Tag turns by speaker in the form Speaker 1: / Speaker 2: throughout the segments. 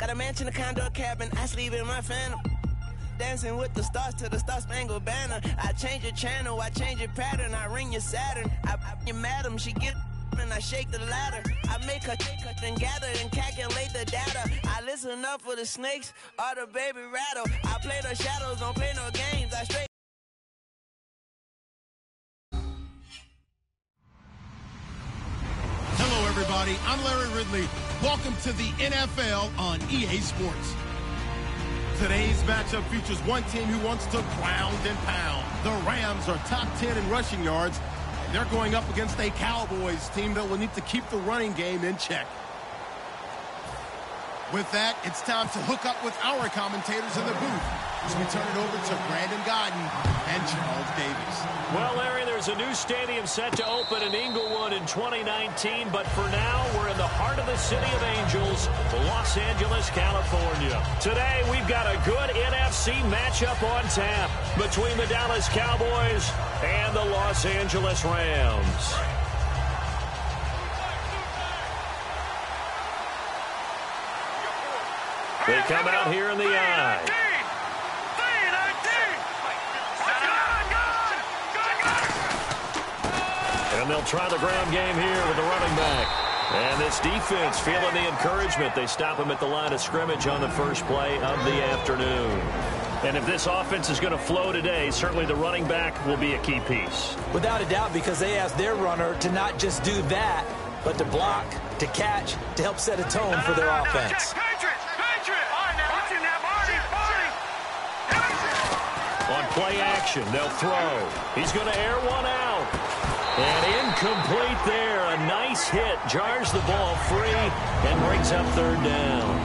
Speaker 1: Got a mansion, a condo, a cabin, I sleep in my phantom. Dancing with the stars to the Star-Spangled Banner. I change your channel, I change your pattern, I ring your Saturn. I your madam, she get and I shake the ladder. I make her and gather and calculate the data. I listen up for the snakes or the baby rattle. I play the shadows, don't play no games. I straight.
Speaker 2: Hello, everybody. I'm Larry Ridley. Welcome to the NFL on EA Sports. Today's matchup features one team who wants to ground and pound. The Rams are top 10 in rushing yards, and they're going up against a Cowboys team that will need to keep the running game in check. With that, it's time to hook up with our commentators in the booth as we turn it over to Brandon Godden and Charles Davies.
Speaker 3: Well, Larry, there's a new stadium set to open in Inglewood in 2019, but for now, we're in the heart of the City of Angels, Los Angeles, California. Today, we've got a good NFC matchup on tap between the Dallas Cowboys and the Los Angeles Rams. They come out here in the eye. And they'll try the ground game here with the running back. And this defense feeling the encouragement. They stop him at the line of scrimmage on the first play of the afternoon. And if this offense is going to flow today, certainly the running back will be a key piece.
Speaker 4: Without a doubt, because they asked their runner to not just do that, but to block, to catch, to help set a tone for their offense.
Speaker 3: On play action, they'll throw. He's going to air one out. And incomplete there. A nice hit. Jars the ball free and brings up third down.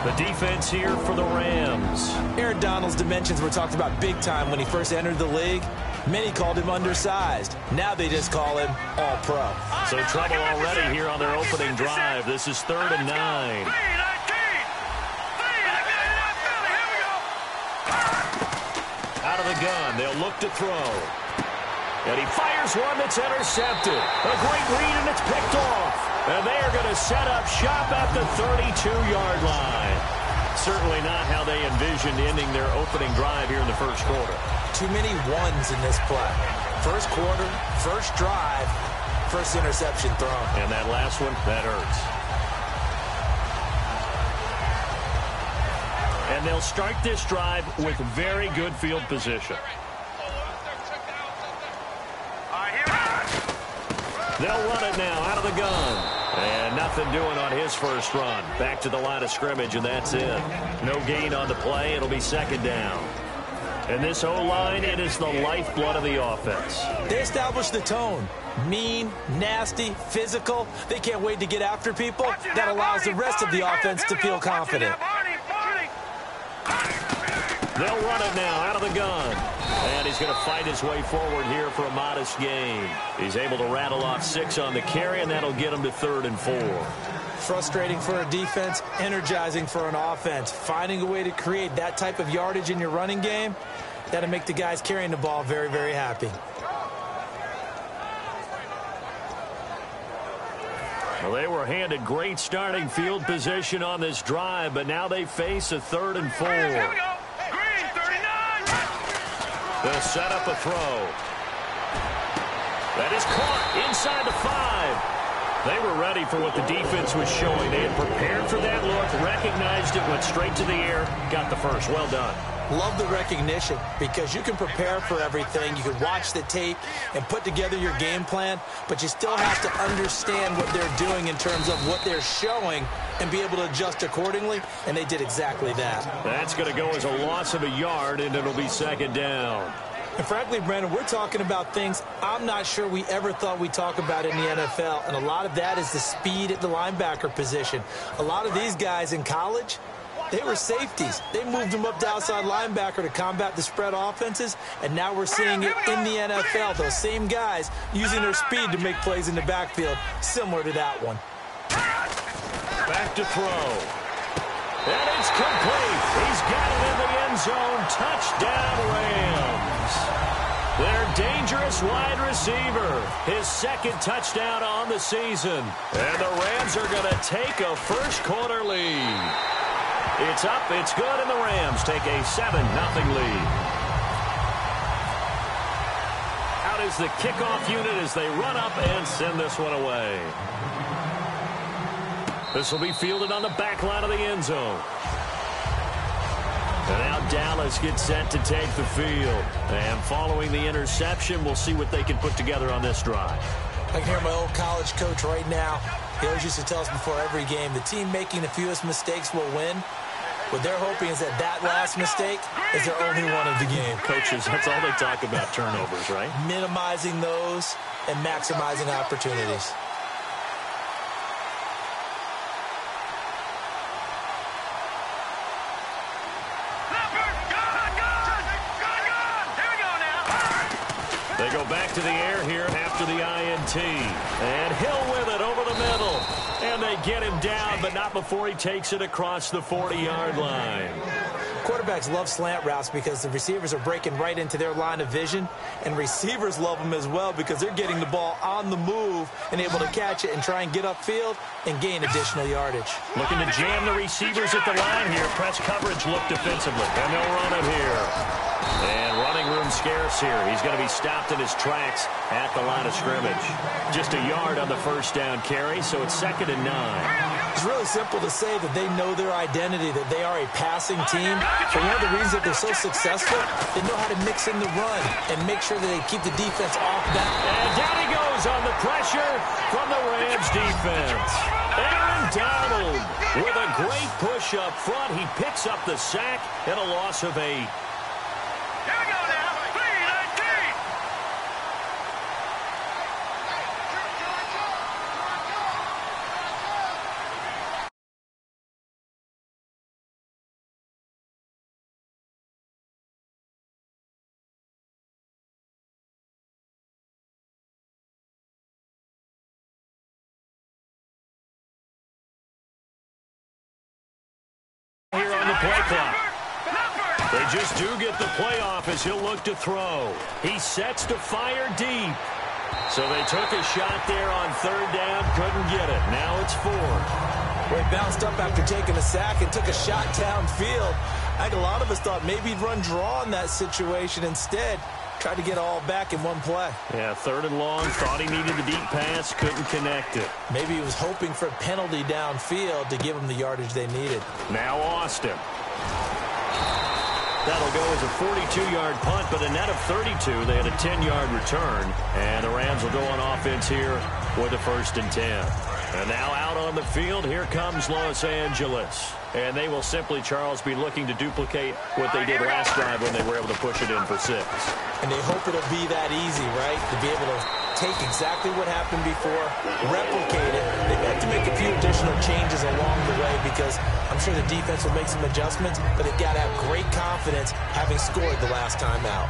Speaker 3: The defense here for the Rams.
Speaker 4: Aaron Donald's dimensions were talked about big time when he first entered the league. Many called him undersized. Now they just call him all-pro.
Speaker 3: So trouble already here on their opening drive. This is 3rd and 9. Out of the gun, they'll look to throw. And he fires one that's intercepted. A great read, and it's picked off. And they are going to set up shop at the 32-yard line. Certainly not how they envisioned ending their opening drive here in the first quarter.
Speaker 4: Too many ones in this play. First quarter, first drive, first interception thrown.
Speaker 3: And that last one, that hurts. And they'll start this drive with very good field position. They'll run it now out of the gun. And nothing doing on his first run. Back to the line of scrimmage, and that's it. No gain on the play. It'll be 2nd down. And this O-line, it is the lifeblood of the offense.
Speaker 4: They established the tone. Mean, nasty, physical. They can't wait to get after people. That allows the rest of the offense to feel confident.
Speaker 3: They'll run it now out of the gun. And he's going to fight his way forward here for a modest gain. He's able to rattle off 6 on the carry, and that'll get him to 3rd and 4.
Speaker 4: Frustrating for a defense, energizing for an offense. Finding a way to create that type of yardage in your running game, that'll make the guys carrying the ball very, very happy.
Speaker 3: Well, they were handed great starting field position on this drive, but now they face a 3rd and 4. They'll set up a throw. That is caught inside the 5. They were ready for what the defense was showing. They had prepared for that look, recognized it, went straight to the air, got the first. Well done.
Speaker 4: Love the recognition because you can prepare for everything. You can watch the tape and put together your game plan, but you still have to understand what they're doing in terms of what they're showing and be able to adjust accordingly, and they did exactly that.
Speaker 3: That's going to go as a loss of a yard, and it'll be 2nd down.
Speaker 4: And frankly, Brandon, we're talking about things I'm not sure we ever thought we'd talk about in the NFL, and a lot of that is the speed at the linebacker position. A lot of these guys in college, they were safeties. They moved them up to outside linebacker to combat the spread offenses, and now we're seeing it in the NFL. Those same guys using their speed to make plays in the backfield, similar to that one.
Speaker 3: Back to throw. And it's complete. He's got it in the end zone. Touchdown, Rams. They're dangerous this wide receiver. His second touchdown on the season. And the Rams are going to take a first-quarter lead. It's up, it's good, and the Rams take a 7-0 lead. Out is the kickoff unit as they run up and send this one away. This will be fielded on the back line of the end zone. And now Dallas gets set to take the field. And following the interception, we'll see what they can put together on this drive.
Speaker 4: I can hear my old college coach right now. He always used to tell us before every game, the team making the fewest mistakes will win. What they're hoping is that last mistake is their only one of the game.
Speaker 3: Coaches, that's all they talk about, turnovers, right?
Speaker 4: Minimizing those and maximizing opportunities.
Speaker 3: They go back to the air here after the INT. And Hill with it over the middle. And they get him down, but not before he takes it across the 40-yard line.
Speaker 4: Quarterbacks love slant routes because the receivers are breaking right into their line of vision. And receivers love them as well because they're getting the ball on the move and able to catch it and try and get upfield and gain additional yardage.
Speaker 3: Looking to jam the receivers at the line here. Press coverage look defensively. And they'll run it here. And running room scarce here. He's going to be stopped in his tracks at the line of scrimmage. Just a yard on the first down carry, so it's 2nd and 9.
Speaker 4: It's really simple to say that they know their identity, that they are a passing team. But one of the reasons that they're so successful, they know how to mix in the run and make sure that they keep the defense off that.
Speaker 3: And down he goes on the pressure from the Rams defense. Aaron Donald with a great push up front. He picks up the sack and a loss of 8. Here on the play clock. They just do get the play off as he'll look to throw. He sets to fire deep. So they took a shot there on 3rd down, couldn't get it. Now it's 4th.
Speaker 4: Well, he bounced up after taking a sack and took a shot downfield. I think a lot of us thought maybe he'd run draw in that situation. Instead, tried to get all back in one play.
Speaker 3: Yeah, 3rd and long, thought he needed the deep pass, couldn't connect it.
Speaker 4: Maybe he was hoping for a penalty downfield to give him the yardage they needed.
Speaker 3: Now Austin. That'll go as a 42-yard punt, but a net of 32. They had a 10-yard return, and the Rams will go on offense here with a 1st and 10. And now out on the field, here comes Los Angeles. And they will simply, Charles, be looking to duplicate what they did last drive when they were able to push it in for 6.
Speaker 4: And they hope it'll be that easy, right? To be able to take exactly what happened before, replicate it. They've had to make a few additional changes along the way because I'm sure the defense will make some adjustments, but they've got to have great confidence having scored the last time out.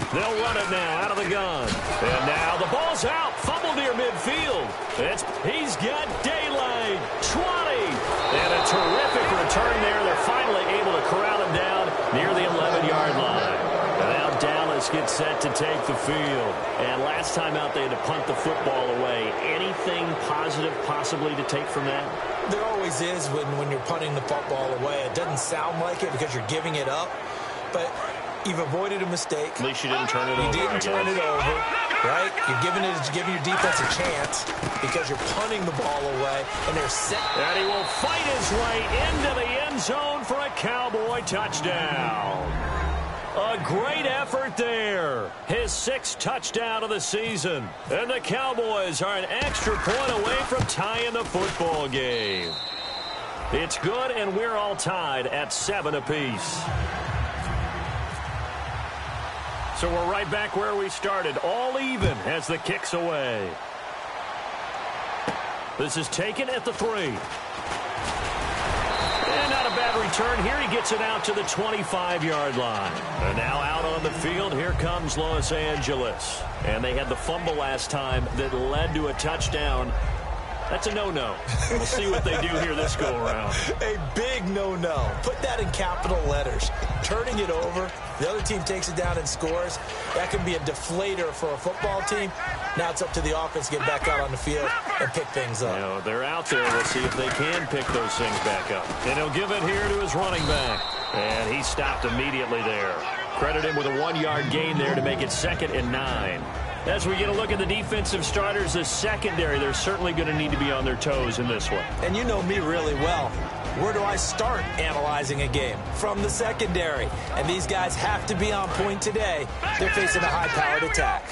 Speaker 3: They'll run it now out of the gun. And now the ball's out. Fumble near midfield. He's got daylight. 20. And a terrific return there. They're finally able to corral him down near the 11-yard line. And now Dallas gets set to take the field. And last time out they had to punt the football away. Anything positive possibly to take from that?
Speaker 4: There always is when you're punting the football away. It doesn't sound like it because you're giving it up. But you've avoided a mistake.
Speaker 3: At least you didn't turn it over.
Speaker 4: You didn't turn it over, right? You're giving your defense a chance because you're punting the ball away, and they're set.
Speaker 3: And he will fight his way into the end zone for a Cowboy touchdown. A great effort there. His 6th touchdown of the season. And the Cowboys are an extra point away from tying the football game. It's good, and we're all tied at 7 apiece. So we're right back where we started, all even as the kick's away. This is taken at the 3. And not a bad return here. He gets it out to the 25-yard line. And now out on the field, here comes Los Angeles. And they had the fumble last time that led to a touchdown That's a no-no. We'll see what they do here this go-around.
Speaker 4: A big no-no. Put that in capital letters. Turning it over, the other team takes it down and scores. That can be a deflator for a football team. Now it's up to the offense to get back out on the field and pick things up.
Speaker 3: You know, they're out there. We'll see if they can pick those things back up. And he'll give it here to his running back. And he stopped immediately there. Credit him with a 1-yard gain there to make it 2nd and 9. As we get a look at the defensive starters, the secondary, they're certainly going to need to be on their toes in this one.
Speaker 4: And you know me really well. Where do I start analyzing a game? From the secondary. And these guys have to be on point today. They're facing a high-powered attack.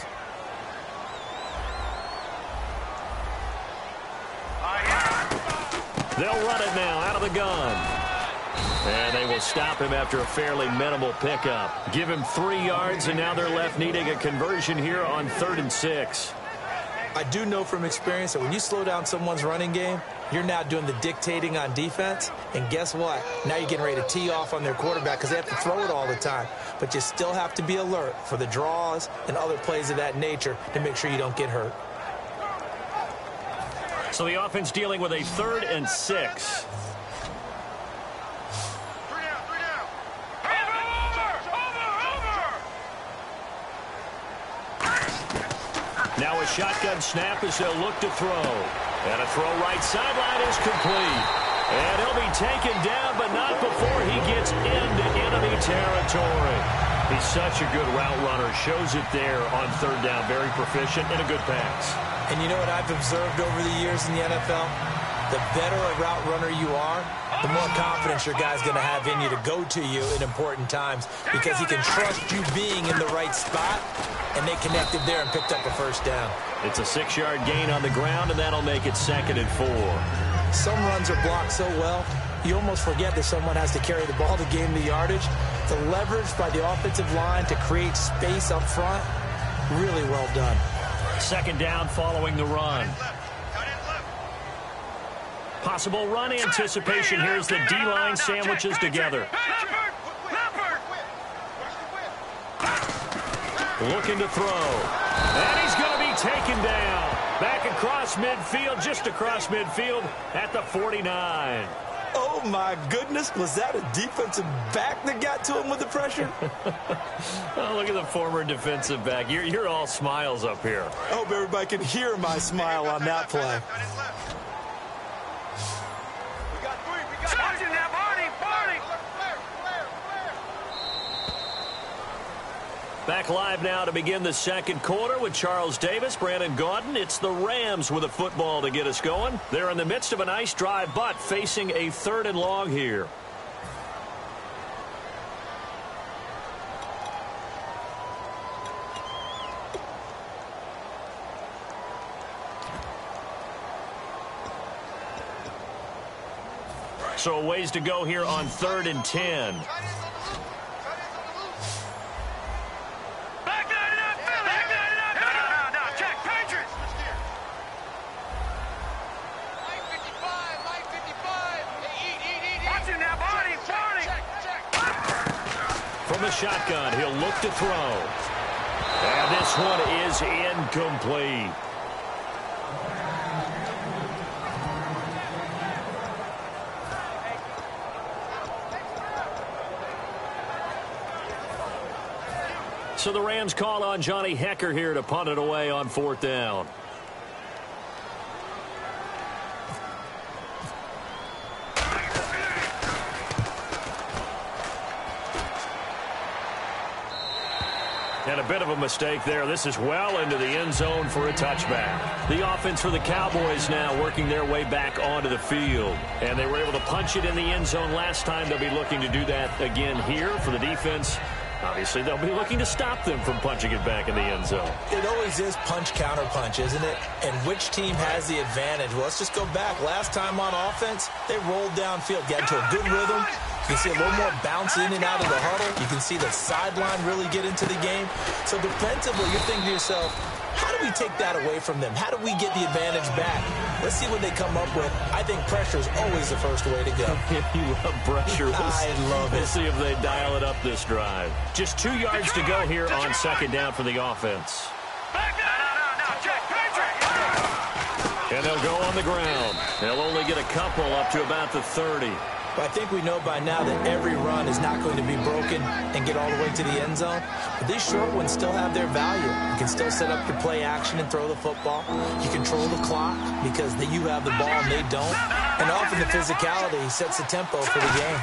Speaker 3: They'll run it now out of the gun. And they will stop him after a fairly minimal pickup. Give him 3 yards, and now they're left needing a conversion here on 3rd and 6.
Speaker 4: I do know from experience that when you slow down someone's running game, you're now doing the dictating on defense. And guess what? Now you're getting ready to tee off on their quarterback because they have to throw it all the time. But you still have to be alert for the draws and other plays of that nature to make sure you don't get hurt.
Speaker 3: So the offense dealing with a 3rd and 6. Now a shotgun snap as they'll look to throw. And a throw right sideline is complete. And he'll be taken down, but not before he gets into enemy territory. He's such a good route runner. Shows it there on 3rd down. Very proficient and a good pass.
Speaker 4: And you know what I've observed over the years in the NFL? The better a route runner you are, the more confidence your guy's going to have in you to go to you in important times because he can trust you being in the right spot, and they connected there and picked up a 1st down.
Speaker 3: It's a 6-yard gain on the ground, and that'll make it 2nd and 4.
Speaker 4: Some runs are blocked so well, you almost forget that someone has to carry the ball to gain the yardage. The leverage by the offensive line to create space up front, really well done.
Speaker 3: 2nd down following the run. Possible run anticipation. Here's the D-line sandwiches together. Looking to throw. And he's going to be taken down. Back across midfield, just across midfield at the 49.
Speaker 4: Oh, my goodness. Was that a defensive back that got to him with the pressure?
Speaker 3: Oh, look at the former defensive back. You're all smiles up here.
Speaker 4: I hope everybody can hear my smile on that play.
Speaker 3: Back live now to begin the 2nd quarter with Charles Davis, Brandon Gaudin. It's the Rams with a football to get us going. They're in the midst of a nice drive, but facing a 3rd and long here. So a ways to go here on 3rd and 10. From the shotgun, he'll look to throw. And this one is incomplete. So the Rams call on Johnny Hecker here to punt it away on 4th down. And a bit of a mistake there. This is well into the end zone for a touchback. The offense for the Cowboys now working their way back onto the field. And they were able to punch it in the end zone last time. They'll be looking to do that again here for the defense. Obviously, they'll be looking to stop them from punching it back in the end zone.
Speaker 4: It always is punch, counter punch, isn't it? And which team has the advantage? Well, let's just go back. Last time on offense, they rolled downfield, got into a good rhythm. You can see a little more bounce in and out of the huddle. You can see the sideline really get into the game. So defensively, you're thinking to yourself, how do we take that away from them? How do we get the advantage back? Let's see what they come up with. I think pressure is always the first way to go.
Speaker 3: You love pressure.
Speaker 4: I love it.
Speaker 3: We'll see if they dial it up this drive. Just 2 yards to go here on 2nd down for the offense. And they'll go on the ground. They'll only get a couple up to about the 30.
Speaker 4: But I think we know by now that every run is not going to be broken and get all the way to the end zone. But these short ones still have their value. You can still set up your play action and throw the football. You control the clock because you have the ball and they don't. And often the physicality sets the tempo for the game.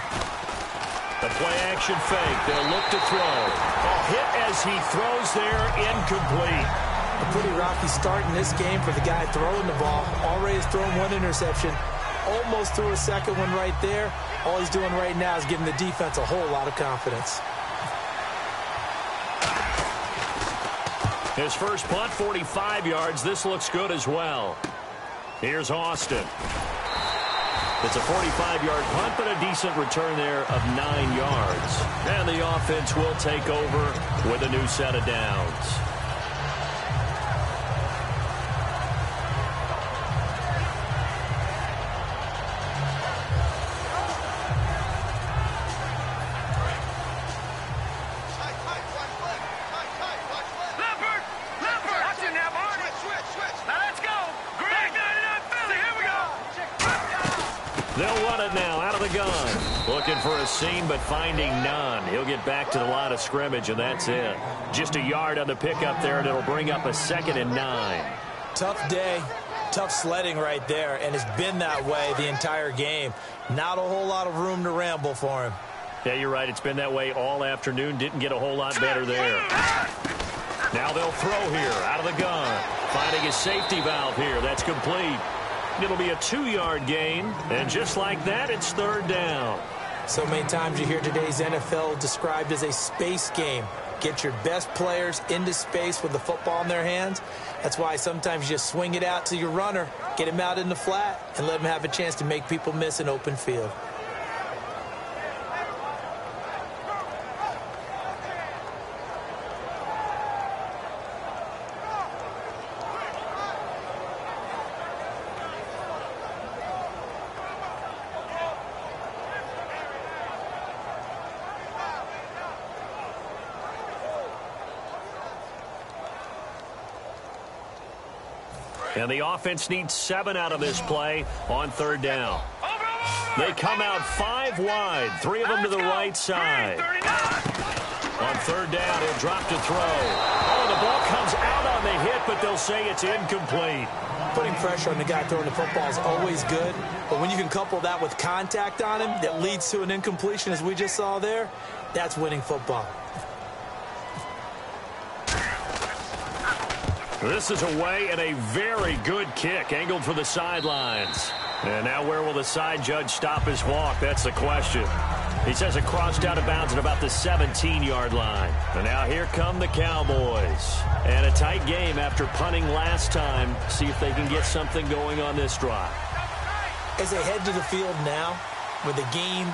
Speaker 3: The play action fake. They'll look to throw. A hit as he throws there, incomplete.
Speaker 4: A pretty rocky start in this game for the guy throwing the ball. Already has thrown one interception. Almost threw a second one right there. All he's doing right now is giving the defense a whole lot of confidence.
Speaker 3: His first punt, 45 yards. This looks good as well. Here's Austin. It's a 45-yard punt, but a decent return there of 9 yards. And the offense will take over with a new set of downs. They'll run it now out of the gun. Looking for a seam, but finding none. He'll get back to the line of scrimmage, and that's it. Just a yard on the pickup there, and it'll bring up a 2nd and 9.
Speaker 4: Tough day, tough sledding right there, and it's been that way the entire game. Not a whole lot of room to ramble for him.
Speaker 3: Yeah, you're right. It's been that way all afternoon. Didn't get a whole lot better there. Now they'll throw here out of the gun. Finding a safety valve here. That's complete. It'll be a 2-yard gain, and just like that, it's 3rd down.
Speaker 4: So many times you hear today's NFL described as a space game. Get your best players into space with the football in their hands. That's why sometimes you just swing it out to your runner, get him out in the flat, and let him have a chance to make people miss an open field.
Speaker 3: And the offense needs 7 out of this play on 3rd down. They come out 5 wide, 3 of them to the right side. On 3rd down, he'll drop to throw. Oh, the ball comes out on the hit, but they'll say it's incomplete.
Speaker 4: Putting pressure on the guy throwing the football is always good, but when you can couple that with contact on him that leads to an incompletion, as we just saw there, that's winning football.
Speaker 3: This is away and a very good kick, angled for the sidelines. And now where will the side judge stop his walk? That's the question. He says it crossed out of bounds at about the 17-yard line. And now here come the Cowboys. And a tight game after punting last time. See if they can get something going on this drive.
Speaker 4: As they head to the field now, with the game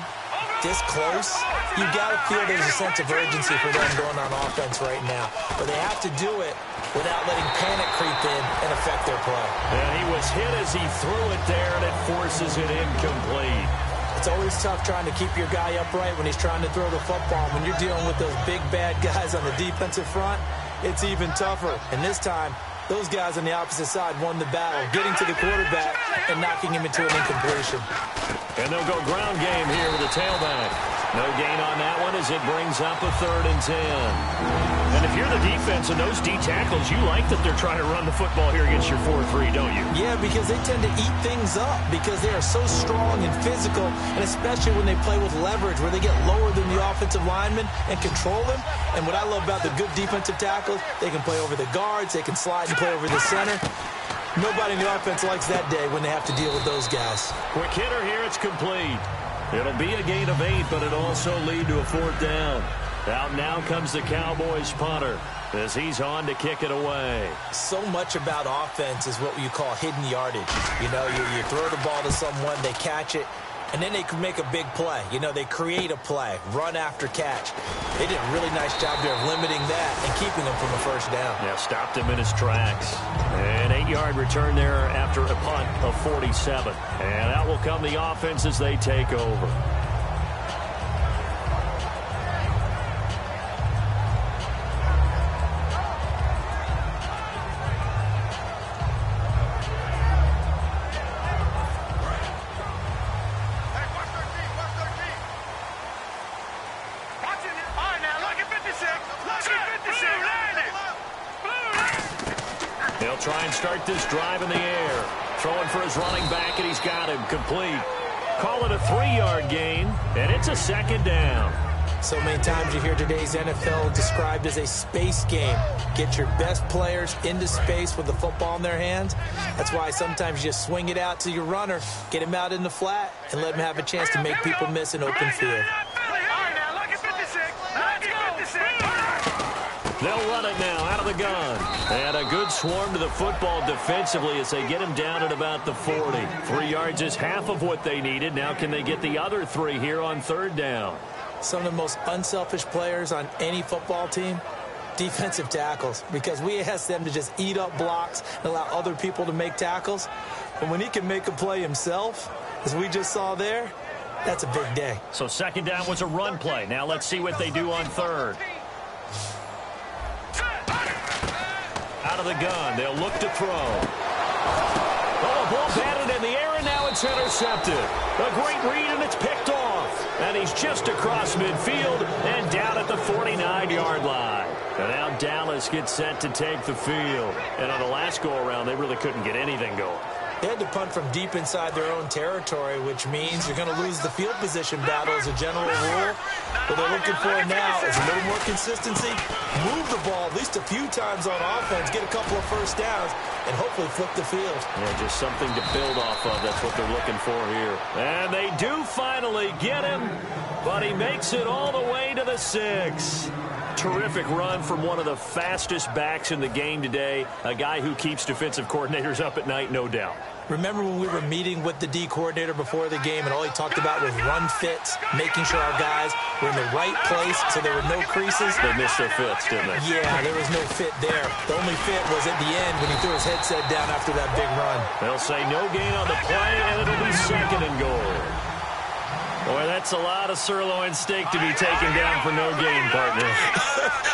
Speaker 4: this close, you got to feel there's a sense of urgency for them going on offense right now. But they have to do it without letting panic creep in and affect their play.
Speaker 3: And he was hit as he threw it there, and it forces it incomplete.
Speaker 4: It's always tough trying to keep your guy upright when he's trying to throw the football. When you're dealing with those big, bad guys on the defensive front, it's even tougher. And this time, those guys on the opposite side won the battle, getting to the quarterback and knocking him into an incompletion.
Speaker 3: And they'll go ground game here with the tailback. No gain on that one as it brings up a 3rd and 10. And if you're the defense and those D tackles, you like that they're trying to run the football here against your 4-3, don't you?
Speaker 4: Yeah, because they tend to eat things up because they are so strong and physical, and especially when they play with leverage where they get lower than the offensive linemen and control them. And what I love about the good defensive tackles, they can play over the guards, they can slide and play over the center. Nobody in the offense likes that day when they have to deal with those guys.
Speaker 3: Quick hitter here, it's complete. It'll be a gain of 8, but it'll also lead to a 4th down. Out now comes the Cowboys punter as he's on to kick it away.
Speaker 4: So much about offense is what you call hidden yardage. You know, you throw the ball to someone, they catch it, and then they can make a big play. You know, they create a play, run after catch. They did a really nice job there of limiting that and keeping him from a 1st down.
Speaker 3: Yeah, stopped him in his tracks. An 8-yard return there after a punt of 47. And out will come the offense as they take over. try and start this drive in the air. Throwing for his running back, and he's got him complete. Call it a 3-yard gain, and it's a second down.
Speaker 4: So many times you hear today's NFL described as a space game. Get your best players into space with the football in their hands. That's why sometimes you just swing it out to your runner, get him out in the flat, and let him have a chance to make people miss an open field.
Speaker 3: They'll run it now out of the gun. And a good swarm to the football defensively as they get him down at about the 40. 3 yards is half of what they needed. Now can they get the other 3 here on third down?
Speaker 4: Some of the most unselfish players on any football team, defensive tackles, because we ask them to just eat up blocks and allow other people to make tackles. But when he can make a play himself, as we just saw there, that's a big day.
Speaker 3: So second down was a run play. Now let's see what they do on third. Out of the gun, they'll look to throw. Oh, a ball batted in the air, and now it's intercepted. A great read, and it's picked off. And he's just across midfield and down at the 49-yard line. And now Dallas gets set to take the field. And on the last go-around, they really couldn't get anything going.
Speaker 4: They had to punt from deep inside their own territory, which means you're going to lose the field position battle as a general rule. What they're looking for now is a little more consistency, move the ball at least a few times on offense, get a couple of first downs, and hopefully flip the field.
Speaker 3: Yeah, just something to build off of. That's what they're looking for here. And they do finally get him, but he makes it all the way to the 6. Terrific run from one of the fastest backs in the game today, a guy who keeps defensive coordinators up at night, no doubt.
Speaker 4: Remember when we were meeting with the D coordinator before the game and all he talked about was run fits, making sure our guys were in the right place so there were no creases?
Speaker 3: They missed their fits, didn't they?
Speaker 4: Yeah, there was no fit there. The only fit was at the end when he threw his headset down after that big run.
Speaker 3: They'll say no gain on the play, and it'll be second and goal. Boy, that's a lot of sirloin steak to be taken down for no gain, partner.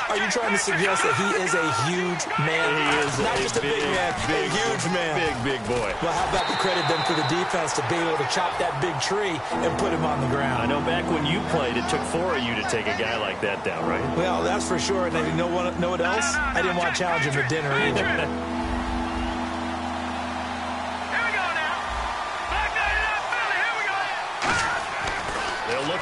Speaker 4: Are you trying to suggest that he is a huge man?
Speaker 3: He is
Speaker 4: not just a big man, a huge man.
Speaker 3: Big boy.
Speaker 4: Well, how about the credit then for the defense to be able to chop that big tree and put him on the ground?
Speaker 3: I know back when you played, it took 4 of you to take a guy like that down, right?
Speaker 4: Well, that's for sure. And you know what else? I didn't want to challenge him for dinner either.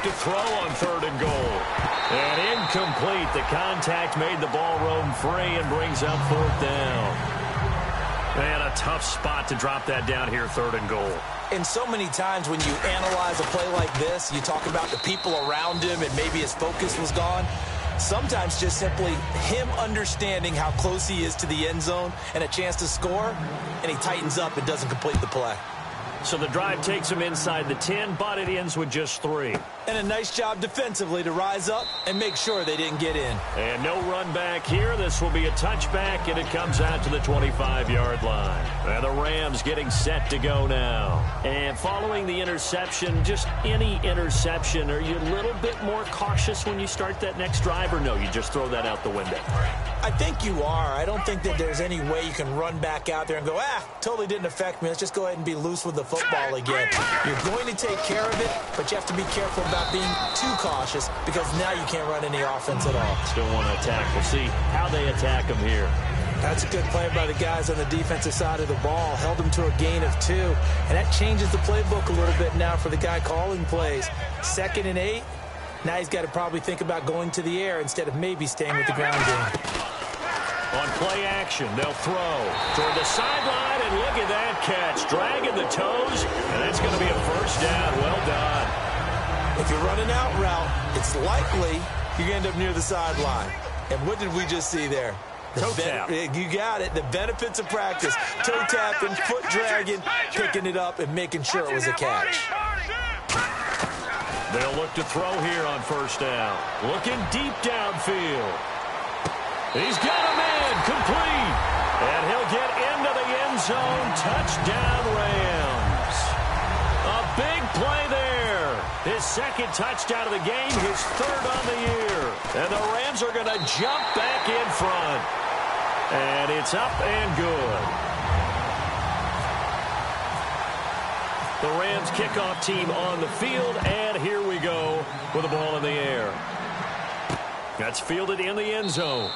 Speaker 3: To throw on third and goal. And incomplete. The contact made the ball roam free and brings up fourth down. Man, a tough spot to drop that down here, third and goal.
Speaker 4: And so many times when you analyze a play like this, you talk about the people around him and maybe his focus was gone. Sometimes just simply him understanding how close he is to the end zone and a chance to score, and he tightens up and doesn't complete the play.
Speaker 3: So the drive takes him inside the 10, but it ends with just 3.
Speaker 4: And a nice job defensively to rise up and make sure they didn't get in.
Speaker 3: And no run back here. This will be a touchback, and it comes out to the 25-yard line. And the Rams getting set to go now. And following the interception, just any interception, are you a little bit more cautious when you start that next drive, or no, you just throw that out the window?
Speaker 4: I think you are. I don't think that there's any way you can run back out there and go, totally didn't affect me. Let's just go ahead and be loose with the football again. You're going to take care of it, but you have to be careful about being too cautious because now you can't run any offense at all.
Speaker 3: Still want to attack. We'll see how they attack him here.
Speaker 4: That's a good play by the guys on the defensive side of the ball. Held him to a gain of 2. And that changes the playbook a little bit now for the guy calling plays. 2nd and 8. Now he's got to probably think about going to the air instead of maybe staying with the ground game.
Speaker 3: On play action, they'll throw toward the sideline, and look at that catch. Dragging the toes, and that's going to be a first down. Well done.
Speaker 4: If you're running out route, it's likely you're going to end up near the sideline. And what did we just see there?
Speaker 3: Toe tap.
Speaker 4: You got it. The benefits of practice. Toe tapping, foot dragging, picking it up, and making sure it was a catch.
Speaker 3: They'll look to throw here on first down. Looking deep downfield. He's got a man complete. And he'll get into the end zone. Touchdown, Rams. A big play there. His second touchdown of the game, his third on the year. And the Rams are going to jump back in front. And it's up and good. The Rams kickoff team on the field, and here we go with the ball in the air. That's fielded in the end zone.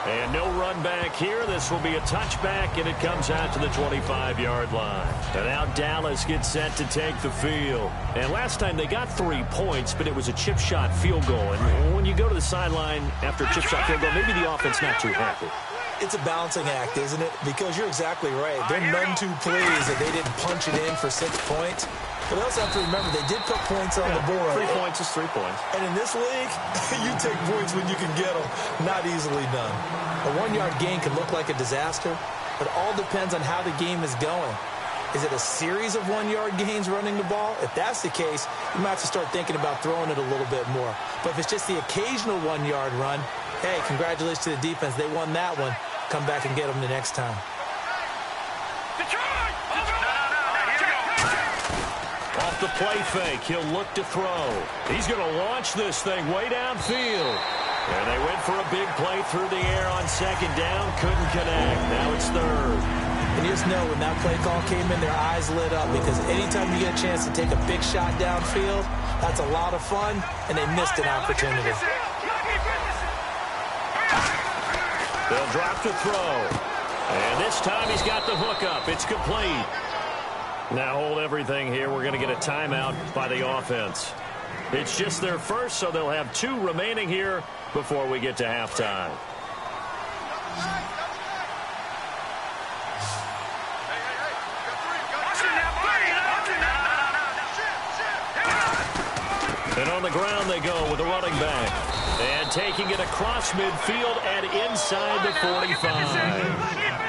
Speaker 3: And no run back here. This will be a touchback, and it comes out to the 25-yard line. And now Dallas gets set to take the field. And last time they got 3 points, but it was a chip shot field goal. And when you go to the sideline after a chip shot field goal, maybe the offense not too happy.
Speaker 4: It's a balancing act, isn't it? Because you're exactly right. They're none too pleased that they didn't punch it in for 6 points. But they also have to remember they did put points on the board.
Speaker 3: 3 points is 3 points.
Speaker 4: And in this league, you take points when you can get them. Not easily done. A 1-yard gain can look like a disaster, but it all depends on how the game is going. Is it a series of 1-yard gains running the ball? If that's the case, you might have to start thinking about throwing it a little bit more. But if it's just the occasional 1-yard run, hey, congratulations to the defense. They won that one. Come back and get them the next time.
Speaker 3: Off the play fake, he'll look to throw. He's going to launch this thing way downfield. And they went for a big play through the air on second down. Couldn't connect. Now it's third.
Speaker 4: And you just know when that play call came in, their eyes lit up, because anytime you get a chance to take a big shot downfield, that's a lot of fun, and they missed an opportunity.
Speaker 3: They'll drop to throw. And this time he's got the hook up. It's complete. Now hold everything here. We're going to get a timeout by the offense. It's just their first, so they'll have 2 remaining here before we get to halftime. And on the ground they go with the running back. And taking it across midfield and inside the 45.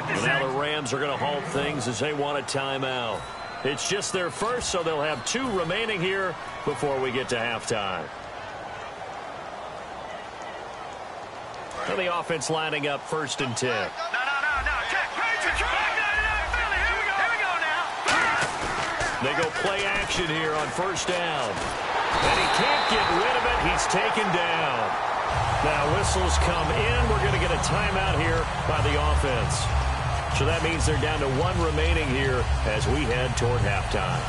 Speaker 3: And now the Rams are going to halt things as they want a timeout. It's just their first, so they'll have 2 remaining here before we get to halftime. And the offense lining up 1st and 10.
Speaker 5: No.
Speaker 3: They go play action here on 1st down. And he can't get rid of it. He's taken down. Now whistles come in. We're going to get a timeout here by the offense. So that means they're down to 1 remaining here as we head toward halftime.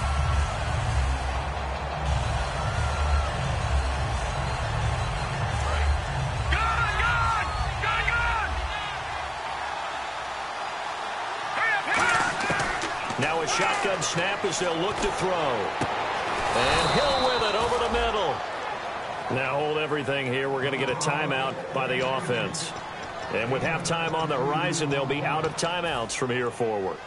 Speaker 3: Now a shotgun snap as they'll look to throw. And Hill with it over the middle. Now hold everything here. We're going to get a timeout by the offense. And with halftime on the horizon, they'll be out of timeouts from here forward.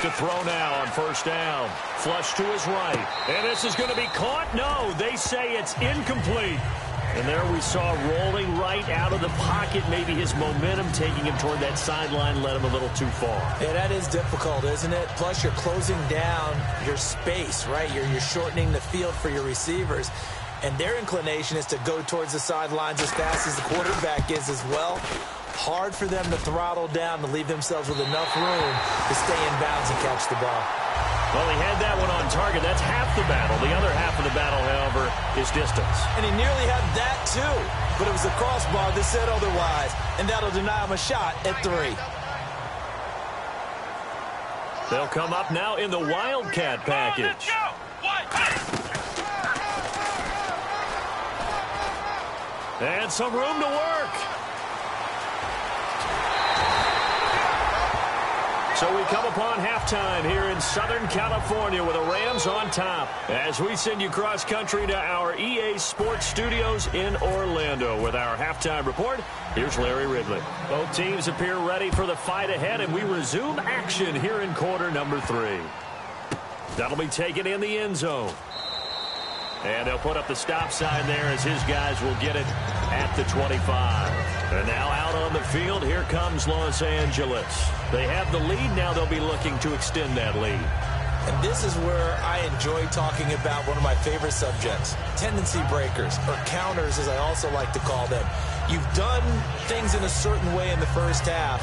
Speaker 3: To throw now on 1st down. Flush to his right. And this is going to be caught. No, they say it's incomplete. And there we saw rolling right out of the pocket. Maybe his momentum taking him toward that sideline led him a little too far.
Speaker 4: Yeah, that is difficult, isn't it? Plus, you're closing down your space, right? You're shortening the field for your receivers. And their inclination is to go towards the sidelines as fast as the quarterback is as well. Hard for them to throttle down to leave themselves with enough room to stay in bounds and catch the ball.
Speaker 3: Well, he had that one on target. That's half the battle. The other half of the battle, however, is distance.
Speaker 4: And he nearly had that, too. But it was a crossbar that said otherwise. And that'll deny him a shot at 3.
Speaker 3: They'll come up now in the Wildcat package. And some room to work. So we come upon halftime here in Southern California with the Rams on top as we send you cross-country to our EA Sports Studios in Orlando with our halftime report. Here's Larry Ridley. Both teams appear ready for the fight ahead, and we resume action here in quarter number 3. That'll be taken in the end zone. And they'll put up the stop sign there as his guys will get it at the 25. And now out on the field, here comes Los Angeles. They have the lead. Now they'll be looking to extend that lead.
Speaker 4: And this is where I enjoy talking about one of my favorite subjects, tendency breakers, or counters as I also like to call them. You've done things in a certain way in the first half,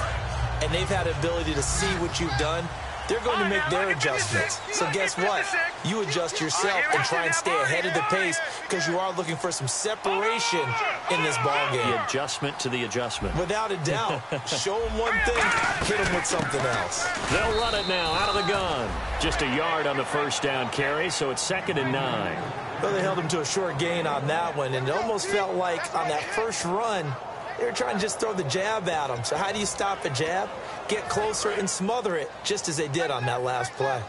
Speaker 4: and they've had the ability to see what you've done. They're going to make their adjustments. So guess what? You adjust yourself and try and stay ahead of the pace because you are looking for some separation in this ball game.
Speaker 3: The adjustment to the adjustment.
Speaker 4: Without a doubt. Show them one thing, hit them with something else.
Speaker 3: They'll run it now out of the gun. Just a yard on the first down carry, so it's 2nd and 9.
Speaker 4: Well, they held him to a short gain on that one, and it almost felt like on that first run, they were trying to just throw the jab at him. So how do you stop a jab? Get closer and smother it, just as they did on that last play.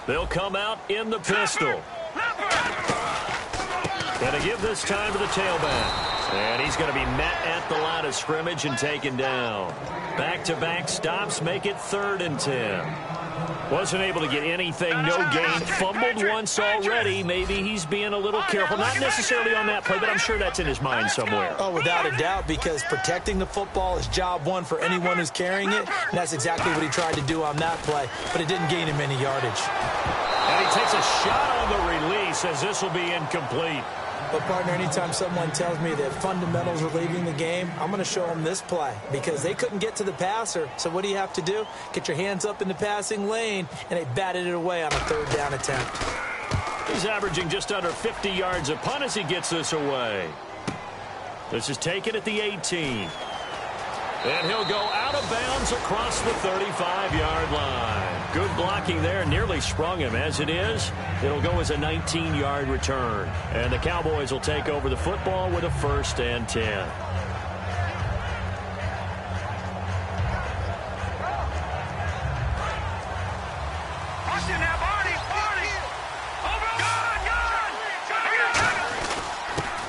Speaker 3: They'll come out in the pistol. Going to give this time to the tailback. And he's going to be met at the line of scrimmage and taken down. Back-to-back stops make it 3rd and 10. Wasn't able to get anything, no gain. Fumbled once already. Maybe he's being a little careful. Not necessarily on that play, but I'm sure that's in his mind somewhere.
Speaker 4: Oh, without a doubt, because protecting the football is job one for anyone who's carrying it. And that's exactly what he tried to do on that play, but it didn't gain him any yardage.
Speaker 3: And he takes a shot on the release as this will be incomplete.
Speaker 4: But, partner, anytime someone tells me that fundamentals are leaving the game, I'm going to show them this play because they couldn't get to the passer. So what do you have to do? Get your hands up in the passing lane, and they batted it away on a 3rd down attempt.
Speaker 3: He's averaging just under 50 yards a punt as he gets this away. This is taken at the 18. And he'll go out of bounds across the 35-yard line. Good blocking there. Nearly sprung him. As it is, it'll go as a 19-yard return. And the Cowboys will take over the football with a 1st and 10.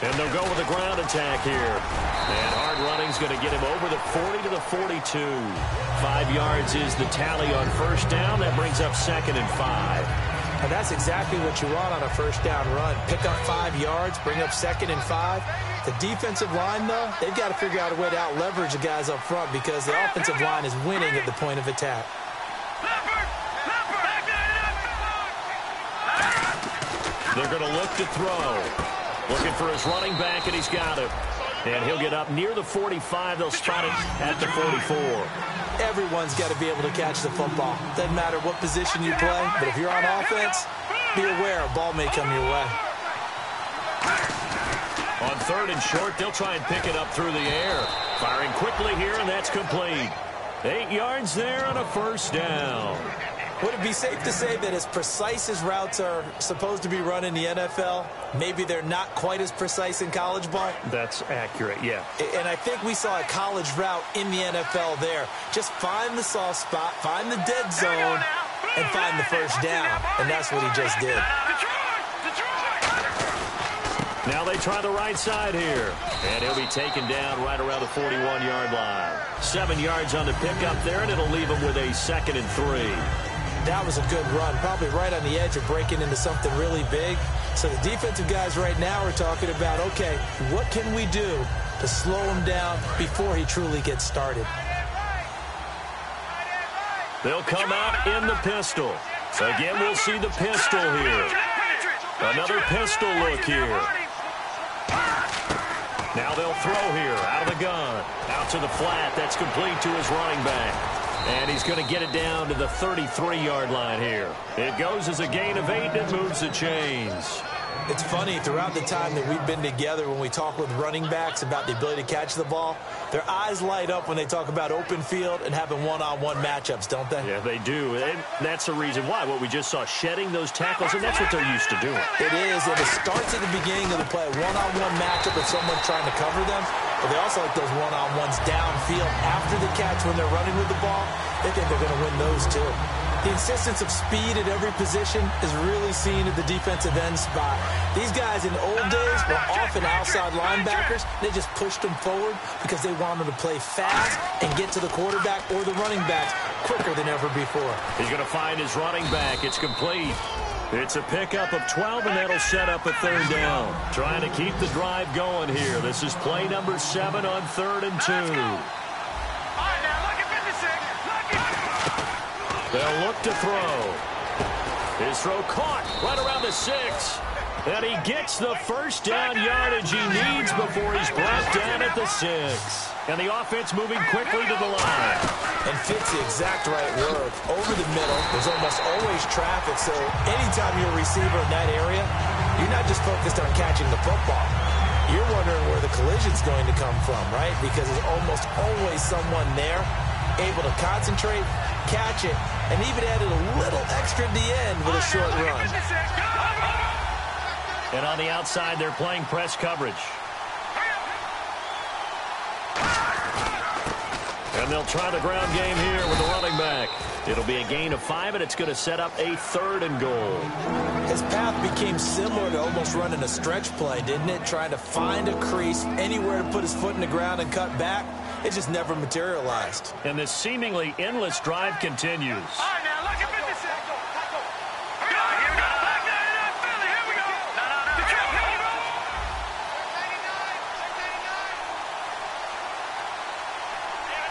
Speaker 3: And they'll go with a ground attack here. And hard running's going to get him over the 40 to the 42. 5 yards is the tally on 1st down. That brings up 2nd and 5.
Speaker 4: And that's exactly what you want on a 1st down run. Pick up 5 yards, bring up 2nd and 5. The defensive line, though, they've got to figure out a way to out-leverage the guys up front because the offensive line is winning at the point of attack.
Speaker 3: They're going to look to throw. Looking for his running back, and he's got it. And he'll get up near the 45. They'll spot it at the 44.
Speaker 4: Everyone's got to be able to catch the football. Doesn't matter what position you play, but if you're on offense, be aware a ball may come your way.
Speaker 3: On 3rd and short, they'll try and pick it up through the air. Firing quickly here, and that's complete. 8 yards there on a 1st down.
Speaker 4: Would it be safe to say that as precise as routes are supposed to be run in the NFL, maybe they're not quite as precise in college ball?
Speaker 3: That's accurate, yeah.
Speaker 4: And I think we saw a college route in the NFL there. Just find the soft spot, find the dead zone, and find the 1st down. And that's what he just did.
Speaker 3: Now they try the right side here. And he'll be taken down right around the 41-yard line. 7 yards on the pickup there, and it'll leave him with a 2nd and 3.
Speaker 4: That was a good run, probably right on the edge of breaking into something really big. So the defensive guys right now are talking about, okay, what can we do to slow him down before he truly gets started?
Speaker 3: They'll come out in the pistol. Again, we'll see the pistol here. Another pistol look here. Now they'll throw here out of the gun. Out to the flat. That's complete to his running back. And he's going to get it down to the 33-yard line here. It goes as a gain of 8 and moves the chains.
Speaker 4: It's funny, throughout the time that we've been together, when we talk with running backs about the ability to catch the ball, their eyes light up when they talk about open field and having one-on-one matchups, don't they?
Speaker 3: Yeah, they do. And that's the reason why. What we just saw, shedding those tackles, and that's what they're used to doing.
Speaker 4: It is, and it starts at the beginning of the play. One-on-one matchup with someone trying to cover them, but they also like those one-on-ones downfield after the catch when they're running with the ball. They think they're going to win those, too. The insistence of speed at every position is really seen at the defensive end spot. These guys in the old days were often outside linebackers. They just pushed them forward because they wanted to play fast and get to the quarterback or the running backs quicker than ever before.
Speaker 3: He's going to find his running back. It's complete. It's a pickup of 12, and that'll set up a 3rd down. Trying to keep the drive going here. This is play number 7 on 3rd and 2. They'll look to throw. His throw caught right around the 6. And he gets the first down yardage he needs before he's brought down at the 6. And the offense moving quickly to the line.
Speaker 4: And fits the exact right word. Over the middle, there's almost always traffic. So anytime you're a receiver in that area, you're not just focused on catching the football. You're wondering where the collision's going to come from, right? Because there's almost always someone there able to concentrate, catch it, and even added a little extra at the end with a short run.
Speaker 3: And on the outside, they're playing press coverage. And they'll try the ground game here with the running back. It'll be a gain of 5, and it's going to set up a 3rd and goal.
Speaker 4: His path became similar to almost running a stretch play, didn't it? Trying to find a crease, anywhere to put his foot in the ground and cut back. It just never materialized.
Speaker 3: And this seemingly endless drive continues.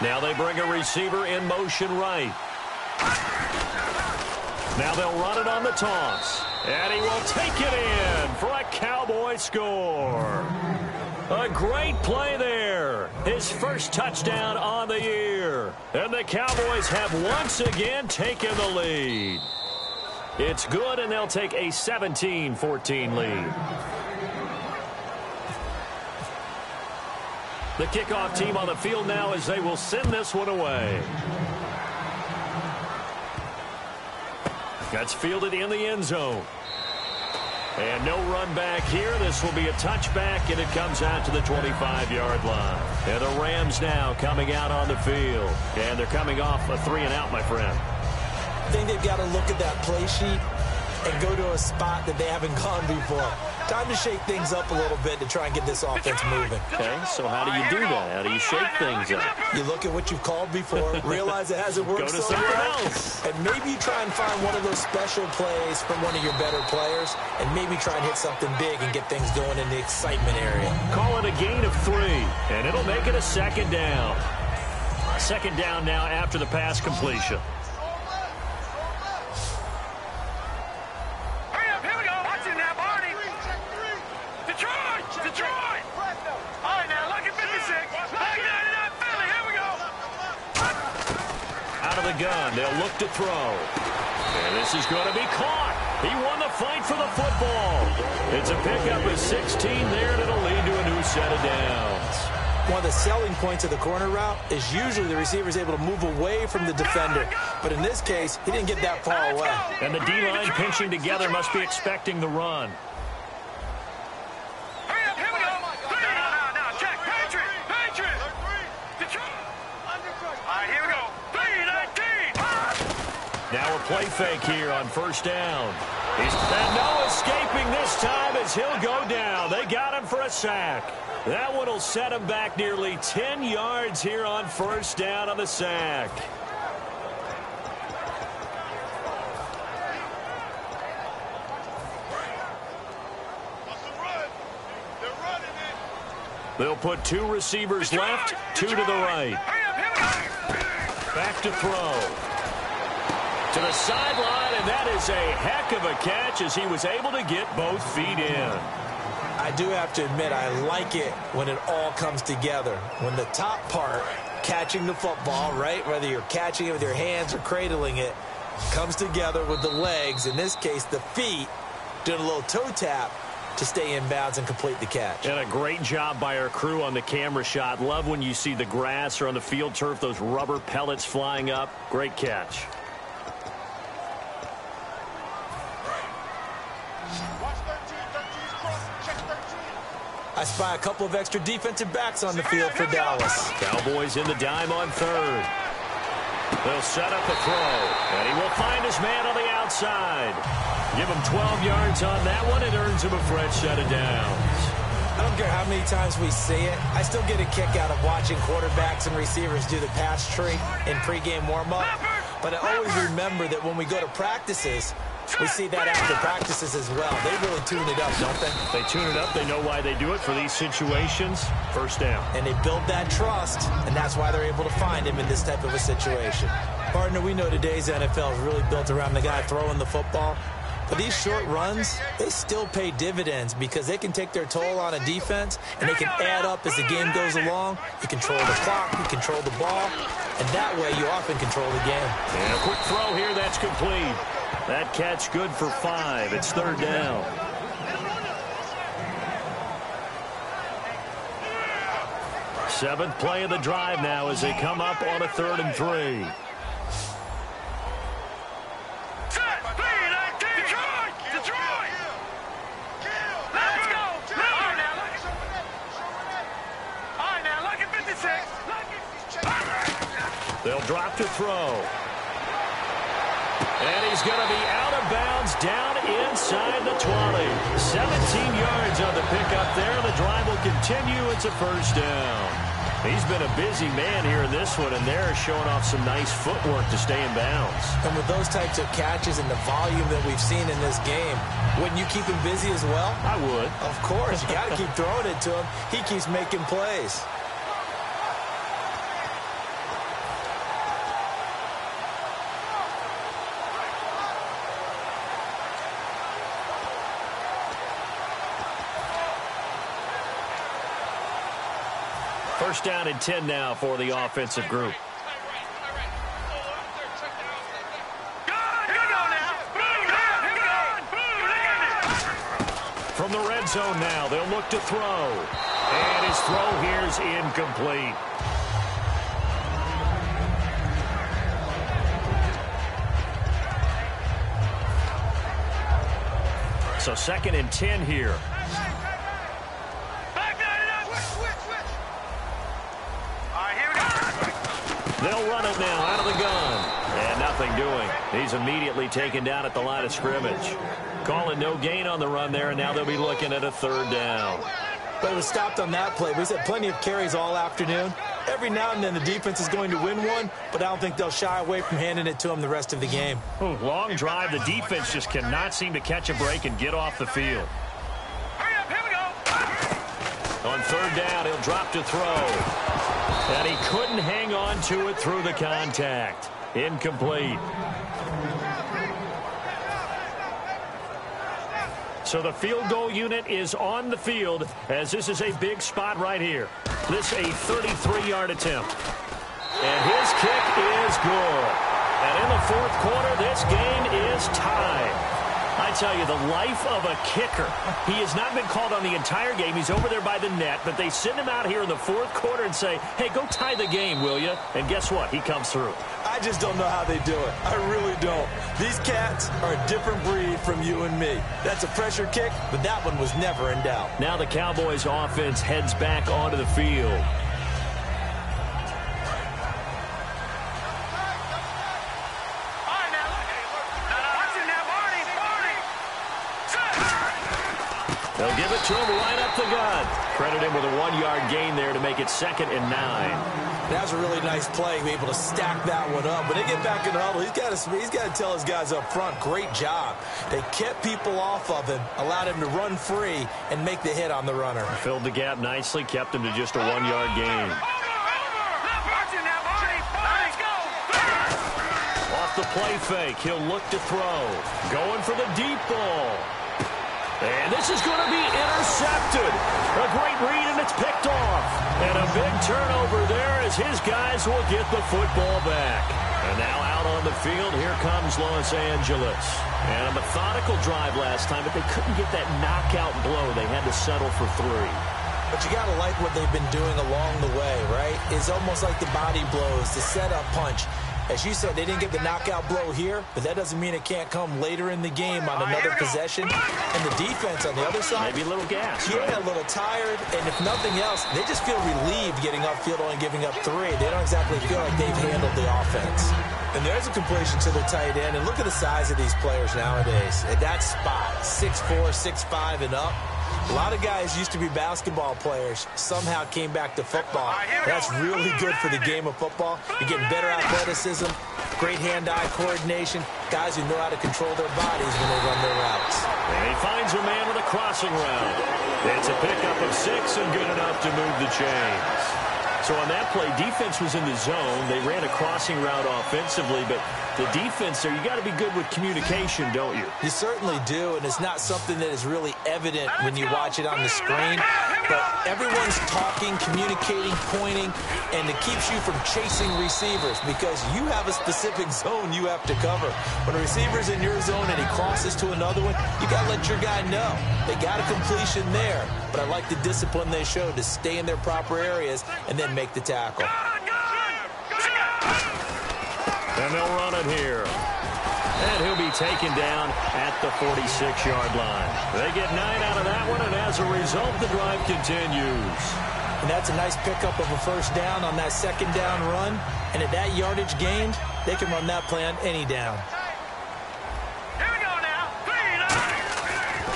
Speaker 3: Now they bring a receiver in motion right. Now they'll run it on the toss. And he will take it in for a Cowboy score. A great play there. His first touchdown on the year. And the Cowboys have once again taken the lead. It's good, and they'll take a 17-14 lead. The kickoff team on the field now as they will send this one away. That's fielded in the end zone. And no run back here. This will be a touchback, and it comes out to the 25-yard line. And the Rams now coming out on the field. And they're coming off a 3-and-out, my friend.
Speaker 4: I think they've got to look at that play sheet and go to a spot that they haven't gone before. Time to shake things up a little bit to try and get this offense moving.
Speaker 3: Okay, so how do you do that? How do you shake things up?
Speaker 4: You look at what you've called before, realize it hasn't worked
Speaker 3: Go to
Speaker 4: so
Speaker 3: something
Speaker 4: well,
Speaker 3: else.
Speaker 4: and maybe you try and find one of those special plays from one of your better players, and maybe try and hit something big and get things going in the excitement area.
Speaker 3: Call it a gain of 3, and it'll make it a 2nd down. 2nd down now after the pass completion. Gun. They'll look to throw. And this is going to be caught. He won the fight for the football. It's a pickup of 16 there, and it'll lead to a new set of downs.
Speaker 4: One of the selling points of the corner route is usually the receiver is able to move away from the defender. But in this case, he didn't get that far away.
Speaker 3: And the D-line pinching together must be expecting the run. Now a play fake here on 1st down. And no escaping this time as he'll go down. They got him for a sack. That one will set him back nearly 10 yards here on 1st down on the sack. They'll put 2 receivers left, 2 to the right. Back to throw. To the sideline, and that is a heck of a catch as he was able to get both feet in.
Speaker 4: I do have to admit, I like it when it all comes together. When the top part, catching the football, right, whether you're catching it with your hands or cradling it, comes together with the legs, in this case the feet, doing a little toe tap to stay in bounds and complete the catch.
Speaker 3: And a great job by our crew on the camera shot. Love when you see the grass or on the field turf, those rubber pellets flying up. Great catch.
Speaker 4: I spy a couple of extra defensive backs on the field for Dallas.
Speaker 3: Cowboys in the dime on 3rd. They'll set up a throw, and he will find his man on the outside. Give him 12 yards on that one. It earns him a fresh set of downs.
Speaker 4: I don't care how many times we see it. I still get a kick out of watching quarterbacks and receivers do the pass tree in pregame warm-up. But I always remember that when we go to practices, We see that after practices as well. They really tune it up, don't they?
Speaker 3: They tune it up. They know why they do it for these situations. First down.
Speaker 4: And they build that trust, and that's why they're able to find him in this type of a situation. Partner, we know today's NFL is really built around the guy throwing the football. But these short runs, they still pay dividends because they can take their toll on a defense, and they can add up as the game goes along. You control the clock, you control the ball, and that way you often control the game.
Speaker 3: And a quick throw here, that's complete. That catch good for 5. It's third down. Seventh play of the drive now as they come up on a 3rd and 3. They'll drop to throw. And he's going to be out of bounds down inside the 20. 17 yards on the pickup there. The drive will continue. It's a first down. He's been a busy man here in this one, and they're showing off some nice footwork to stay in bounds.
Speaker 4: And with those types of catches and the volume that we've seen in this game, wouldn't you keep him busy as well?
Speaker 3: I would.
Speaker 4: Of course. You got to keep throwing it to him. He keeps making plays.
Speaker 3: First down and 10 now for the offensive group. From the red zone now, they'll look to throw. And his throw here's incomplete. So 2nd and 10 here. They'll run it now out of the gun. And nothing doing. He's immediately taken down at the line of scrimmage. Calling no gain on the run there, and now they'll be looking at a 3rd down.
Speaker 4: But it was stopped on that play. We've had plenty of carries all afternoon. Every now and then the defense is going to win one, but I don't think they'll shy away from handing it to them the rest of the game.
Speaker 3: Ooh, long drive. The defense just cannot seem to catch a break and get off the field.
Speaker 5: Hurry up, here we go.
Speaker 3: On 3rd down, he'll drop to throw. And he couldn't hang on to it through the contact. Incomplete. So the field goal unit is on the field as this is a big spot right here. This a 33-yard attempt. And his kick is good. And in the 4th quarter, this game is tied. I tell you, the life of a kicker. He has not been called on the entire game. He's over there by the net, but they send him out here in the 4th quarter and say, hey, go tie the game, will you? And guess what? He comes through.
Speaker 4: I just don't know how they do it. I really don't. These cats are a different breed from you and me. That's a pressure kick, but that one was never in doubt.
Speaker 3: Now the Cowboys offense heads back onto the field. They'll give it to him right up the gut. Credit him with a 1-yard gain there to make it 2nd and 9.
Speaker 4: That was a really nice play, be able to stack that one up. When they get back in the huddle, he's got to tell his guys up front, great job. They kept people off of him, allowed him to run free, and make the hit on the runner.
Speaker 3: Filled the gap nicely, kept him to just a 1-yard gain. Off the play fake, he'll look to throw. Going for the deep ball. And this is going to be intercepted. A great read, and it's picked off. And a big turnover there as his guys will get the football back. And now out on the field, here comes Los Angeles. And a methodical drive last time, but they couldn't get that knockout blow. They had to settle for 3.
Speaker 4: But you got to like what they've been doing along the way, right? It's almost like the body blows, the setup punch. As you said, they didn't get the knockout blow here, but that doesn't mean it can't come later in the game on another possession. And the defense on the other side,
Speaker 3: maybe a little gas.
Speaker 4: Yeah, right? A little tired. And if nothing else, they just feel relieved getting upfield only giving up 3. They don't exactly feel like they've handled the offense. And there's a completion to the tight end. And look at the size of these players nowadays. At that spot, 6'4", 6'5", and up. A lot of guys used to be basketball players, somehow came back to football. That's really good for the game of football. You're getting better athleticism, great hand-eye coordination, guys who know how to control their bodies when they run their routes.
Speaker 3: And he finds a man with a crossing route. It's a pickup of 6 and good enough to move the chains. So on that play, defense was in the zone. They ran a crossing route offensively, but the defense there, you got to be good with communication, don't you?
Speaker 4: You certainly do, and it's not something that is really evident when you watch it on the screen. But everyone's talking, communicating, pointing, and it keeps you from chasing receivers because you have a specific zone you have to cover. When a receiver's in your zone and he crosses to another one, you got to let your guy know. They got a completion there, but I like the discipline they showed to stay in their proper areas and then make the tackle.
Speaker 3: And they'll run it here. And he'll be taken down at the 46-yard line. They get 9 out of that one, and as a result, the drive continues.
Speaker 4: And that's a nice pickup of a first down on that second down run. And at that yardage gained, they can run that play on any down.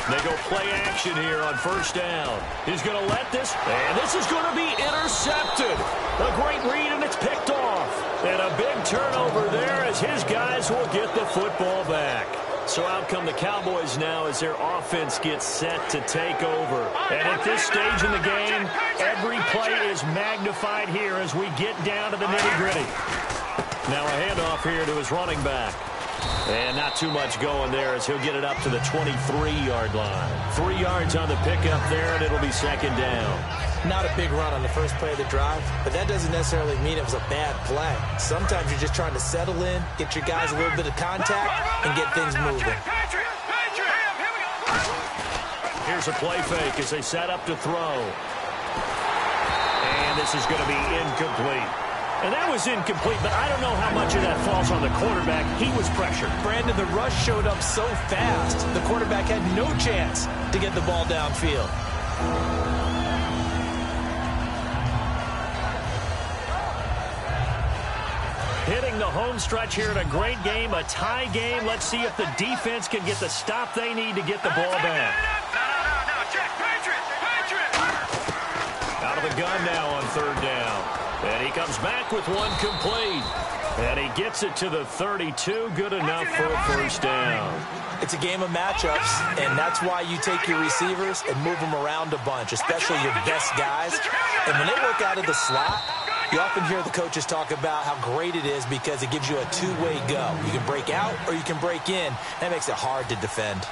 Speaker 3: They go play action here on first down. He's going to let this, and this is going to be intercepted. A great read, and it's picked off. And a big turnover there as his guys will get the football back. So out come the Cowboys now as their offense gets set to take over. And at this stage in the game, every play is magnified here as we get down to the nitty-gritty. Now a handoff here to his running back. And not too much going there as he'll get it up to the 23-yard line. 3 yards on the pickup there, and it'll be second down.
Speaker 4: Not a big run on the first play of the drive, but that doesn't necessarily mean it was a bad play. Sometimes you're just trying to settle in, get your guys a little bit of contact, and get things moving.
Speaker 3: Here's a play fake as they set up to throw. And this is going to be incomplete. And that was incomplete, but I don't know how much of that falls on the quarterback. He was pressured.
Speaker 4: Brandon, the rush showed up so fast, the quarterback had no chance to get the ball downfield.
Speaker 3: Hitting the home stretch here in a great game, a tie game. Let's see if the defense can get the stop they need to get the ball back. Out of the gun now on third down. And he comes back with one complete. And he gets it to the 32. Good enough for a first down.
Speaker 4: It's a game of matchups, and that's why you take your receivers and move them around a bunch, especially your best guys. And when they work out of the slot, you often hear the coaches talk about how great it is because it gives you a two-way go. You can break out or you can break in. That makes it hard to defend.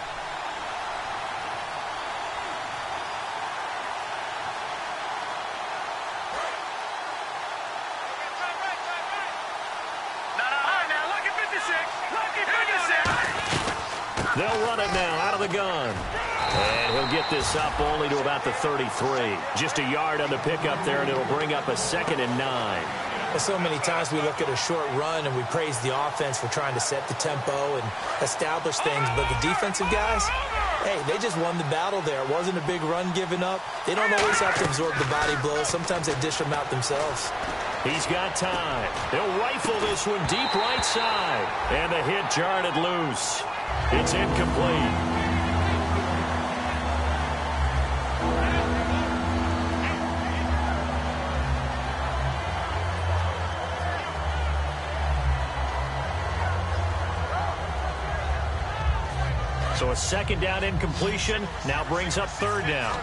Speaker 3: They'll run it now out of the gun. And he'll get this up only to about the 33. Just a yard on the pickup there, and it'll bring up a 2nd and 9.
Speaker 4: Well, so many times we look at a short run and we praise the offense for trying to set the tempo and establish things. But the defensive guys, hey, they just won the battle there. It wasn't a big run given up. They don't always have to absorb the body blows. Sometimes they dish them out themselves.
Speaker 3: He's got time. He'll rifle this one deep right side. And the hit jarred it loose. It's incomplete. So a second down incompletion now brings up third down.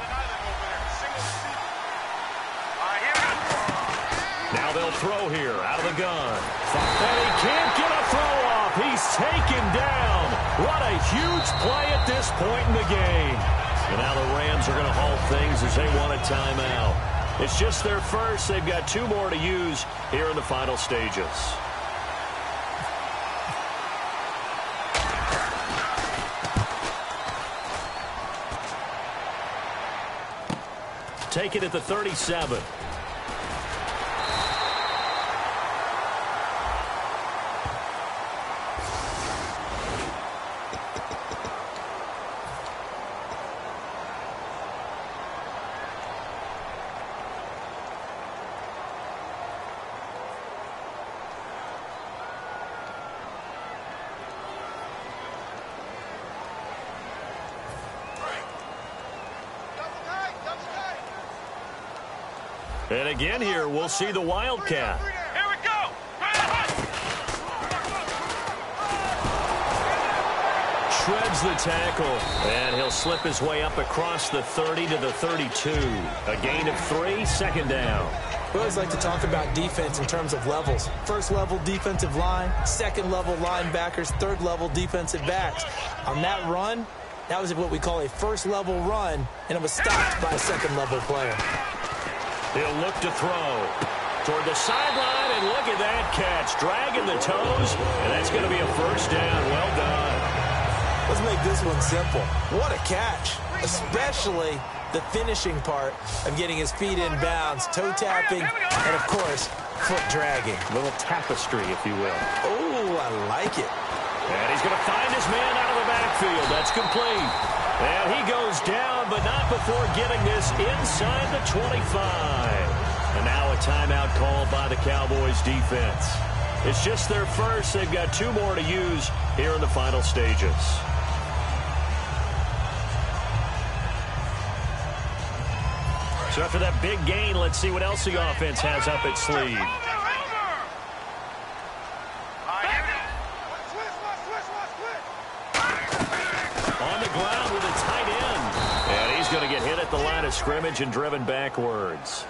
Speaker 3: Now they'll throw here out of the gun. And he can't get a throw off. He's taken down. What a huge play at this point in the game. And now the Rams are going to halt things as they want a timeout. It's just their first. They've got 2 more to use here in the final stages. Take it at the 37. And again here, we'll see the Wildcat.
Speaker 5: Here we go.
Speaker 3: avoids the tackle. And he'll slip his way up across the 30 to the 32. A gain of 3, second down.
Speaker 4: We always like to talk about defense in terms of levels. First level defensive line, second level linebackers, third level defensive backs. On that run, that was what we call a first level run, and it was stopped by a second level player.
Speaker 3: He'll look to throw toward the sideline, and look at that catch. Dragging the toes, and that's going to be a first down. Well done.
Speaker 4: Let's make this one simple. What a catch, especially the finishing part of getting his feet in bounds, toe tapping, and of course, foot dragging.
Speaker 3: A little tapestry, if you will.
Speaker 4: Oh, I like it.
Speaker 3: And he's going to find his man out of the backfield. That's complete. And he goes down, but not before getting this inside the 25. And now a timeout called by the Cowboys defense. It's just their first. They've got 2 more to use here in the final stages. So after that big gain, let's see what else the offense has up its sleeve. On the ground with a tight end. And he's going to get hit at the line of scrimmage and driven backwards.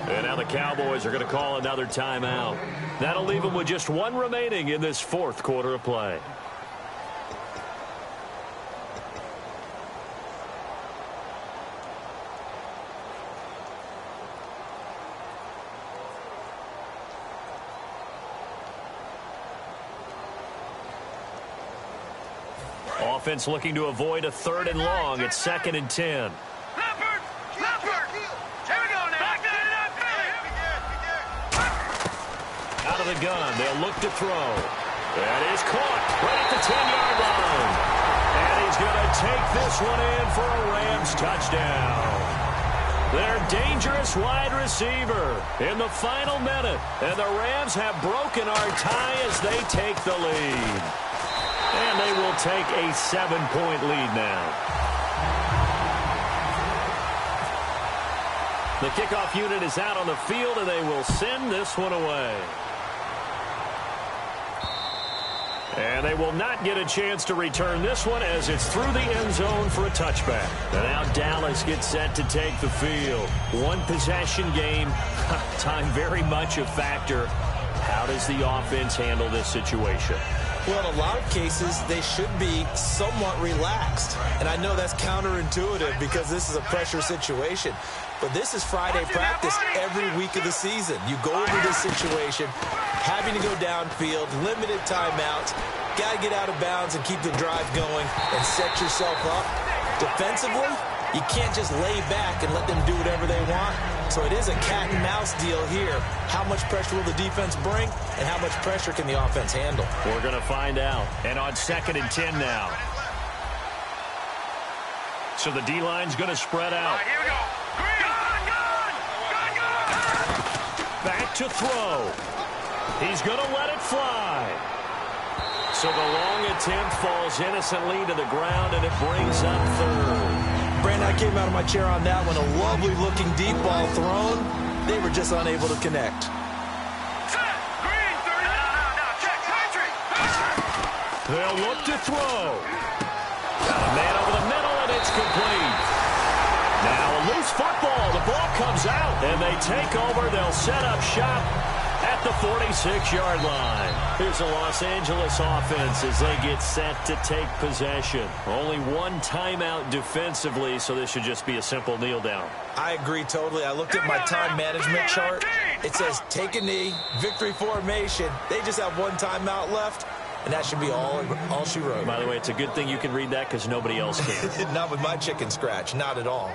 Speaker 3: And now the Cowboys are going to call another timeout. That'll leave them with just 1 remaining in this 4th quarter of play. Offense looking to avoid a 3rd and long. It's 2nd and 10. Out of the gun, they'll look to throw. That is caught right at the 10-yard line. And he's going to take this one in for a Rams touchdown. Their dangerous wide receiver in the final minute. And the Rams have broken our tie as they take the lead. And they will take a 7-point lead now. The kickoff unit is out on the field, and they will send this one away. And they will not get a chance to return this one as it's through the end zone for a touchback. And now Dallas gets set to take the field. 1 possession game. Time very much a factor. How does the offense handle this situation?
Speaker 4: Well, in a lot of cases, they should be somewhat relaxed. And I know that's counterintuitive because this is a pressure situation. But this is Friday practice every week of the season. You go into this situation, having to go downfield, limited timeouts, got to get out of bounds and keep the drive going and set yourself up. Defensively, you can't just lay back and let them do whatever they want. So it is a cat and mouse deal here. How much pressure will the defense bring and how much pressure can the offense handle?
Speaker 3: We're going to find out. And on 2nd and 10 now. So the D-line's going to spread out.
Speaker 5: Here we go.
Speaker 3: Back to throw. He's going to let it fly. So the long attempt falls innocently to the ground, and it brings up 3rd.
Speaker 4: Brandon, I came out of my chair on that one. A lovely-looking deep ball thrown. They were just unable to connect.
Speaker 3: They'll look to throw. Got a man over the middle, and it's complete. Now a loose football. The ball comes out, and they take over. They'll set up shop at the 46-yard line. Here's the Los Angeles offense as they get set to take possession. Only 1 timeout defensively, so this should just be a simple kneel down.
Speaker 4: I agree totally. I looked at my time management chart. It says take a knee, victory formation. They just have 1 timeout left, and that should be all she wrote.
Speaker 3: By the way, it's a good thing you can read that because nobody else can.
Speaker 4: Not with my chicken scratch. Not at all.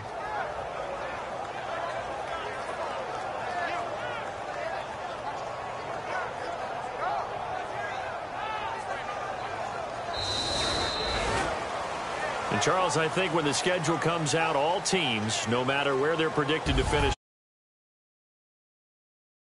Speaker 3: And Charles, I think when the schedule comes out, all teams, no matter where they're predicted to finish